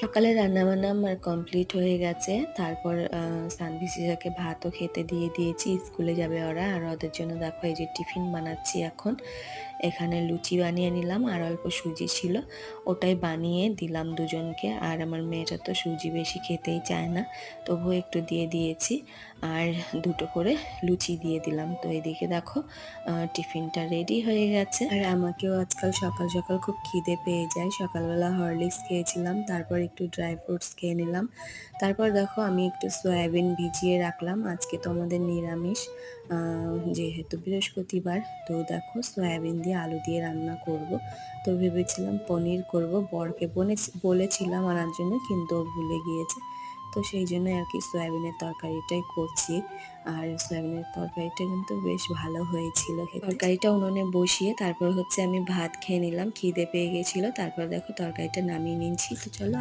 সকালে রান্নাবান্না আমার কমপ্লিট হয়ে গেছে। তারপর সানভিসিজাকে ভাতও খেতে দিয়ে দিয়েছি। স্কুলে যাবে ওরা। আর ওদের জন্য দেখো এই যে টিফিন বানাচ্ছি এখন। এখানে লুচি বানিয়ে নিলাম আর অল্প সুজি ছিল, ওটাই বানিয়ে দিলাম দুজনকে। আর আমার মেয়েটা তো সুজি বেশি খেতেই চায় না, তবুও একটু দিয়ে দিয়েছি। আর দুটো করে লুচি দিয়ে দিলাম। তো এদিকে দেখো টিফিনটা রেডি হয়ে গেছে। আর আমাকেও আজকাল সকাল সকাল খুব খিদে পেয়ে যায়। সকালবেলা হরলিক্স খেয়েছিলাম, তারপর একটু ড্রাই ফ্রুটস খেয়ে নিলাম। তারপর দেখো আমি একটু সয়াবিন ভিজিয়ে রাখলাম। আজকে তো আমাদের নিরামিষ, যেহেতু বৃহস্পতিবার। তো দেখো সয়াবিন দিয়ে আলু দিয়ে রান্না করব। তো ভেবেছিলাম পনির করব, বরকে বলেছিলাম আনার জন্য, কিন্তু ও ভুলে গিয়েছে। তো সেই জন্য আর কি সয়াবিনের তরকারিটাই করছি। আর সয়াবিনের তরকারিটা কিন্তু বেশ ভালো হয়েছিল খেতে। তরকারিটা উনুনে বসিয়ে তারপর হচ্ছে আমি ভাত খেয়ে নিলাম, খিদে পেয়ে গেছিলো। তারপর দেখো তরকারিটা নামিয়ে নিচ্ছি। তো চলো